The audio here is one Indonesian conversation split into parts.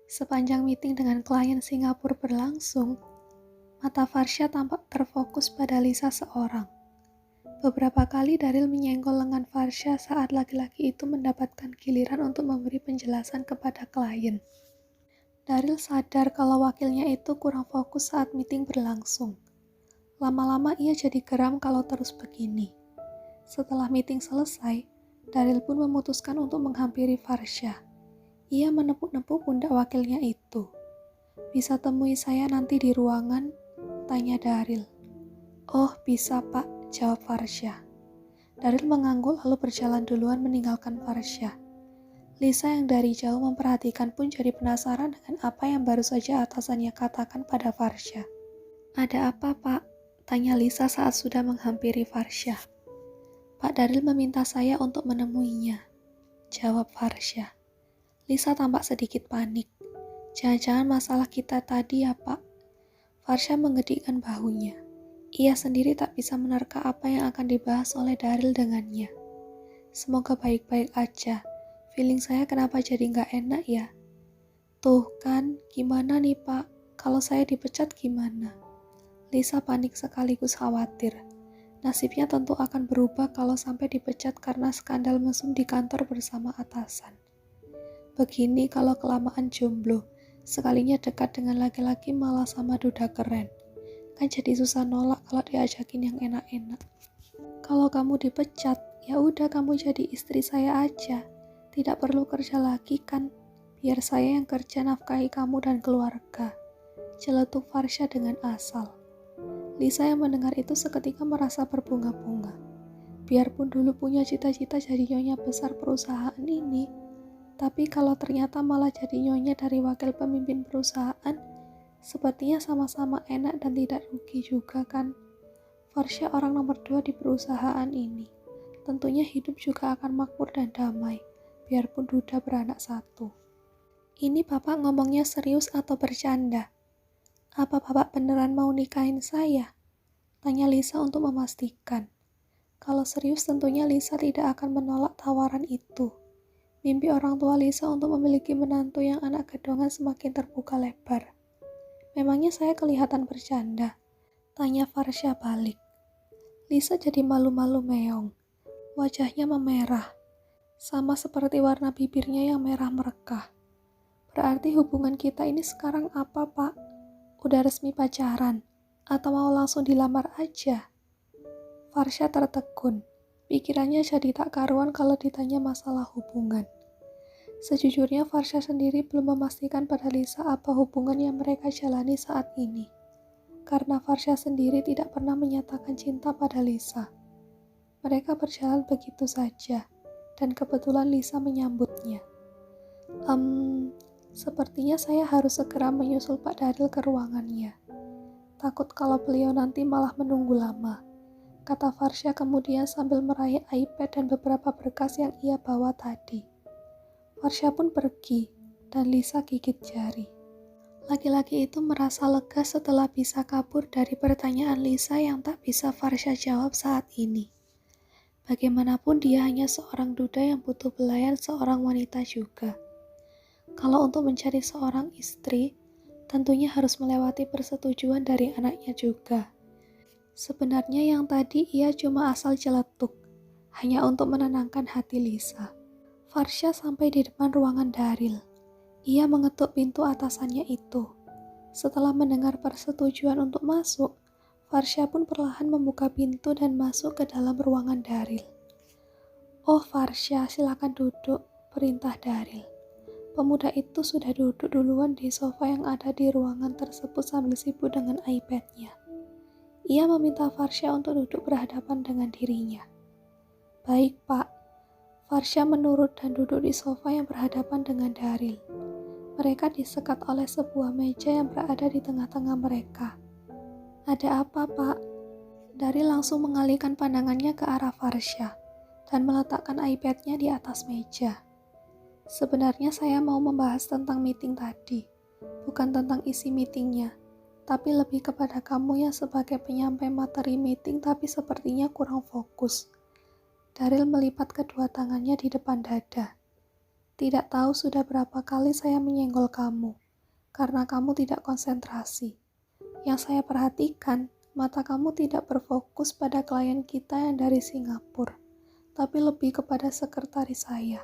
Sepanjang meeting dengan klien Singapura berlangsung, mata Farsha tampak terfokus pada Lisa seorang. Beberapa kali Daryl menyenggol lengan Farsha saat laki-laki itu mendapatkan giliran untuk memberi penjelasan kepada klien. Daryl sadar kalau wakilnya itu kurang fokus saat meeting berlangsung. Lama-lama ia jadi geram kalau terus begini. Setelah meeting selesai, Daryl pun memutuskan untuk menghampiri Farsha. Ia menepuk-nepuk pundak wakilnya itu. "Bisa temui saya nanti di ruangan?" tanya Daryl. "Oh, bisa Pak," jawab Farsha. Daryl mengangguk lalu berjalan duluan meninggalkan Farsha. Lisa yang dari jauh memperhatikan pun jadi penasaran dengan apa yang baru saja atasannya katakan pada Farsha. "Ada apa, Pak?" tanya Lisa saat sudah menghampiri Farsha. "Pak Daryl meminta saya untuk menemuinya," jawab Farsha. Lisa tampak sedikit panik. "Jangan-jangan masalah kita tadi ya, Pak?" Farsha menggedikkan bahunya. Ia sendiri tak bisa menerka apa yang akan dibahas oleh Daryl dengannya. "Semoga baik-baik aja. Feeling saya kenapa jadi nggak enak ya?" "Tuh kan, gimana nih Pak? Kalau saya dipecat gimana?" Lisa panik sekaligus khawatir. Nasibnya tentu akan berubah kalau sampai dipecat karena skandal mesum di kantor bersama atasan. Begini kalau kelamaan jomblo, sekalinya dekat dengan laki-laki malah sama duda keren. Kan jadi susah nolak kalau diajakin yang enak-enak. "Kalau kamu dipecat, ya udah kamu jadi istri saya aja. Tidak perlu kerja lagi kan? Biar saya yang kerja nafkahi kamu dan keluarga," celetuk Farsha dengan asal. Lisa yang mendengar itu seketika merasa berbunga-bunga. Biarpun dulu punya cita-cita jadi nyonya besar perusahaan ini, tapi kalau ternyata malah jadi nyonya dari wakil pemimpin perusahaan, sepertinya sama-sama enak dan tidak rugi juga kan. Farsha orang nomor 2 di perusahaan ini. Tentunya hidup juga akan makmur dan damai, biarpun duda beranak 1. "Ini Bapak ngomongnya serius atau bercanda? Apa Bapak beneran mau nikahin saya?" tanya Lisa untuk memastikan. Kalau serius tentunya Lisa tidak akan menolak tawaran itu. Mimpi orang tua Lisa untuk memiliki menantu yang anak gedongan semakin terbuka lebar. "Memangnya saya kelihatan bercanda?" tanya Farsha balik. Lisa jadi malu-malu meong. Wajahnya memerah, sama seperti warna bibirnya yang merah merekah. "Berarti hubungan kita ini sekarang apa, Pak? Udah resmi pacaran? Atau mau langsung dilamar aja?" Farsha tertegun. Pikirannya jadi tak karuan kalau ditanya masalah hubungan. Sejujurnya Farsha sendiri belum memastikan pada Lisa apa hubungan yang mereka jalani saat ini. Karena Farsha sendiri tidak pernah menyatakan cinta pada Lisa. Mereka berjalan begitu saja, dan kebetulan Lisa menyambutnya. Sepertinya saya harus segera menyusul Pak Daryl ke ruangannya. Takut kalau beliau nanti malah menunggu lama," kata Farsha kemudian sambil meraih iPad dan beberapa berkas yang ia bawa tadi. Farsha pun pergi, dan Lisa gigit jari. Laki-laki itu merasa lega setelah bisa kabur dari pertanyaan Lisa yang tak bisa Farsha jawab saat ini. Bagaimanapun dia hanya seorang duda yang butuh belayan seorang wanita juga. Kalau untuk mencari seorang istri, tentunya harus melewati persetujuan dari anaknya juga. Sebenarnya yang tadi ia cuma asal celetuk, hanya untuk menenangkan hati Lisa. Farsha sampai di depan ruangan Daryl. Ia mengetuk pintu atasannya itu. Setelah mendengar persetujuan untuk masuk, Farsha pun perlahan membuka pintu dan masuk ke dalam ruangan Daryl. "Oh Farsha, silakan duduk," perintah Daryl. Pemuda itu sudah duduk duluan di sofa yang ada di ruangan tersebut sambil sibuk dengan iPad-nya. Ia meminta Farsha untuk duduk berhadapan dengan dirinya. "Baik, Pak." Farsha menurut dan duduk di sofa yang berhadapan dengan Daryl. Mereka disekat oleh sebuah meja yang berada di tengah-tengah mereka. "Ada apa, Pak?" Daryl langsung mengalihkan pandangannya ke arah Farsha dan meletakkan iPad-nya di atas meja. "Sebenarnya saya mau membahas tentang meeting tadi, bukan tentang isi meetingnya, tapi lebih kepada kamu yang sebagai penyampai materi meeting tapi sepertinya kurang fokus." Daryl melipat kedua tangannya di depan dada. "Tidak tahu sudah berapa kali saya menyenggol kamu, karena kamu tidak konsentrasi. Yang saya perhatikan, mata kamu tidak berfokus pada klien kita yang dari Singapura, tapi lebih kepada sekretaris saya.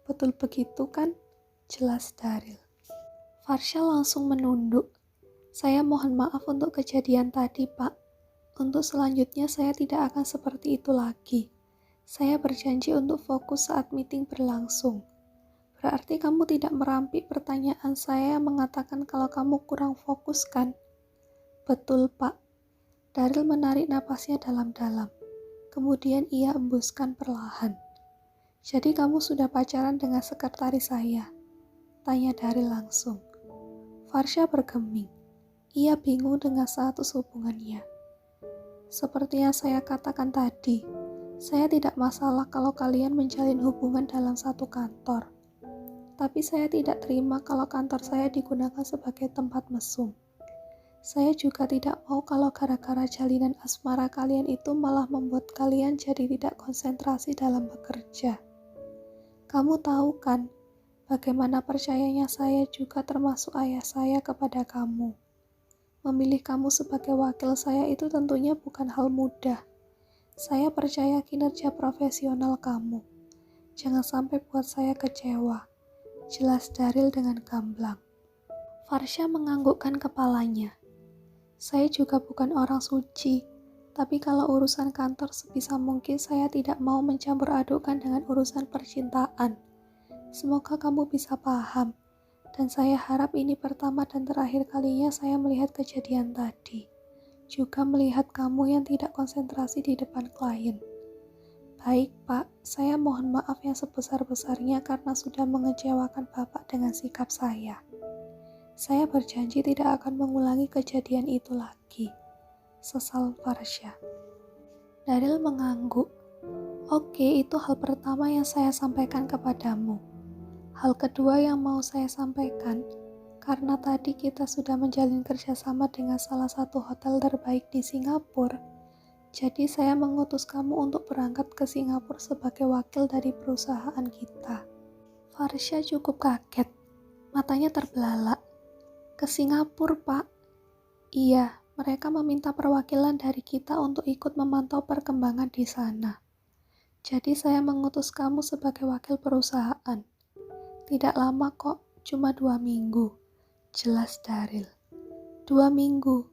Betul begitu kan?" Jelas Daryl. Farsha langsung menunduk. "Saya mohon maaf untuk kejadian tadi, Pak. Untuk selanjutnya saya tidak akan seperti itu lagi. Saya berjanji untuk fokus saat meeting berlangsung." "Berarti kamu tidak merampik pertanyaan saya yang mengatakan kalau kamu kurang fokus kan?" "Betul, Pak." Daryl menarik napasnya dalam-dalam. Kemudian ia embuskan perlahan. "Jadi kamu sudah pacaran dengan sekretaris saya?" tanya Daryl langsung. Farsha bergeming. Ia bingung dengan status hubungannya. "Seperti yang saya katakan tadi, saya tidak masalah kalau kalian menjalin hubungan dalam satu kantor. Tapi saya tidak terima kalau kantor saya digunakan sebagai tempat mesum. Saya juga tidak mau kalau gara-gara jalinan asmara kalian itu malah membuat kalian jadi tidak konsentrasi dalam bekerja. Kamu tahu kan, bagaimana percayanya saya juga termasuk ayah saya kepada kamu. Memilih kamu sebagai wakil saya itu tentunya bukan hal mudah. Saya percaya kinerja profesional kamu. Jangan sampai buat saya kecewa." Jelas Daryl dengan gamblang. Farsha menganggukkan kepalanya. "Saya juga bukan orang suci, tapi kalau urusan kantor sebisa mungkin saya tidak mau mencampur adukkan dengan urusan percintaan. Semoga kamu bisa paham, dan saya harap ini pertama dan terakhir kalinya saya melihat kejadian tadi. Juga melihat kamu yang tidak konsentrasi di depan klien." "Baik, Pak, saya mohon maaf yang sebesar-besarnya karena sudah mengecewakan Bapak dengan sikap saya. Saya berjanji tidak akan mengulangi kejadian itu lagi." Sesal Farsha. Daryl mengangguk. "Oke, itu hal pertama yang saya sampaikan kepadamu. Hal kedua yang mau saya sampaikan, karena tadi kita sudah menjalin kerjasama dengan salah satu hotel terbaik di Singapura, jadi saya mengutus kamu untuk berangkat ke Singapura sebagai wakil dari perusahaan kita." Farsha cukup kaget. Matanya terbelalak. "Ke Singapura, Pak?" "Iya, mereka meminta perwakilan dari kita untuk ikut memantau perkembangan di sana. Jadi saya mengutus kamu sebagai wakil perusahaan. Tidak lama kok, cuma 2 minggu. Jelas Daryl. 2 minggu.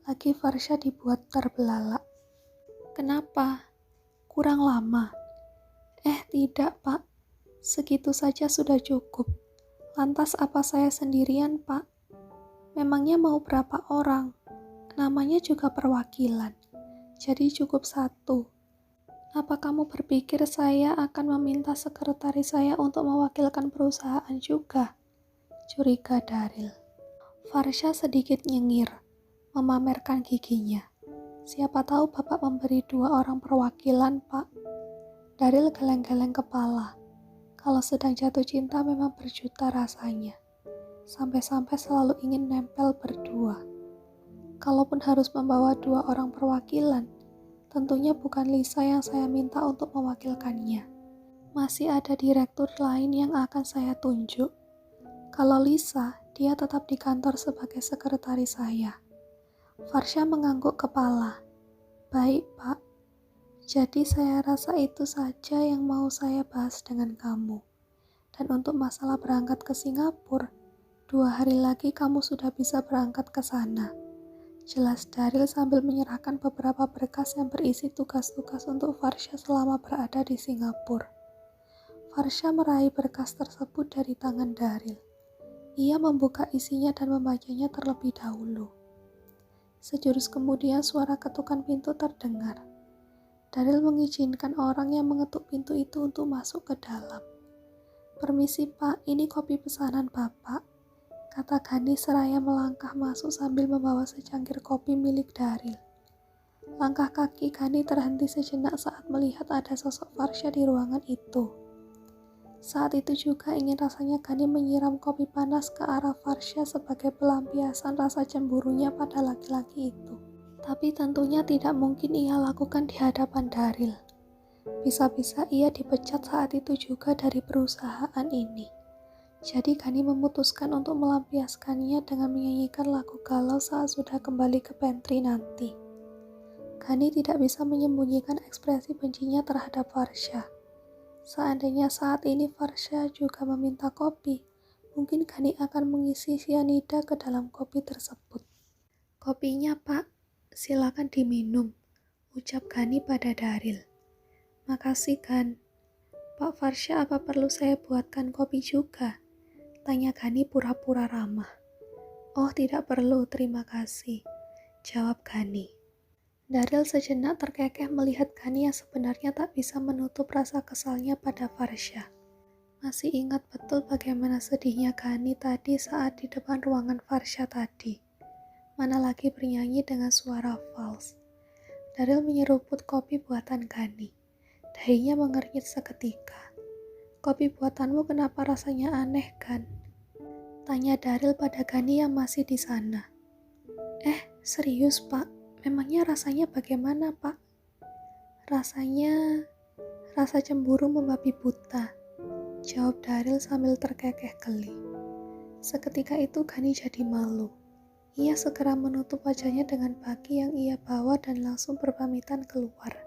Lagi Farsha dibuat terbelalak. "Kenapa? Kurang lama?" Tidak, Pak. Segitu saja sudah cukup. Lantas apa saya sendirian, Pak? Memangnya mau berapa orang? Namanya juga perwakilan. Jadi cukup 1. Apa kamu berpikir saya akan meminta sekretaris saya untuk mewakilkan perusahaan juga?" Curiga Daryl. Farsha sedikit nyengir, memamerkan giginya. "Siapa tahu Bapak memberi 2 orang perwakilan, Pak." Daryl geleng-geleng kepala. Kalau sedang jatuh cinta memang berjuta rasanya. Sampai-sampai selalu ingin nempel berdua. Kalaupun harus membawa 2 orang perwakilan, tentunya bukan Lisa yang saya minta untuk mewakilkannya. Masih ada direktur lain yang akan saya tunjuk. Kalau Lisa, dia tetap di kantor sebagai sekretaris saya." Farsha mengangguk kepala. "Baik, Pak. Jadi saya rasa itu saja yang mau saya bahas dengan kamu. Dan untuk masalah berangkat ke Singapura, 2 hari lagi kamu sudah bisa berangkat ke sana." Jelas Daryl sambil menyerahkan beberapa berkas yang berisi tugas-tugas untuk Farsha selama berada di Singapura. Farsha meraih berkas tersebut dari tangan Daryl. Ia membuka isinya dan membacanya terlebih dahulu. Sejurus kemudian suara ketukan pintu terdengar. Daryl mengizinkan orang yang mengetuk pintu itu untuk masuk ke dalam. "Permisi, Pak, ini kopi pesanan Bapak." kata Gani seraya melangkah masuk sambil membawa secangkir kopi milik Daryl. Langkah kaki Gani terhenti sejenak saat melihat ada sosok Farsha di ruangan itu. Saat itu juga ingin rasanya Gani menyiram kopi panas ke arah Farsha sebagai pelampiasan rasa cemburunya pada laki-laki itu. Tapi tentunya tidak mungkin ia lakukan di hadapan Daryl. Bisa-bisa ia dipecat saat itu juga dari perusahaan ini. Jadi Gani memutuskan untuk melampiaskannya dengan menyanyikan lagu galau saat sudah kembali ke pantry nanti. Gani tidak bisa menyembunyikan ekspresi bencinya terhadap Farsha. Seandainya saat ini Farsha juga meminta kopi, mungkin Gani akan mengisi cyanida ke dalam kopi tersebut. "Kopinya, Pak, silakan diminum," ucap Gani pada Daryl. "Makasih, Gan. Pak Farsha, apa perlu saya buatkan kopi juga?" tanya Gani pura-pura ramah. "Oh, tidak perlu, terima kasih," jawab Gani. Daryl sejenak terkekeh melihat Gani yang sebenarnya tak bisa menutup rasa kesalnya pada Farsha. Masih ingat betul bagaimana sedihnya Gani tadi saat di depan ruangan Farsha tadi. Mana lagi bernyanyi dengan suara fals. Daryl menyeruput kopi buatan Gani. Dahinya mengernyit seketika. "Kopi buatanmu kenapa rasanya aneh, Gan?" tanya Daryl pada Gani yang masih di sana. Serius, Pak? Memangnya rasanya bagaimana, Pak?" Rasa cemburu membabi buta," jawab Daryl sambil terkekeh geli. Seketika itu Gani jadi malu. Ia segera menutup wajahnya dengan baki yang ia bawa dan langsung berpamitan keluar.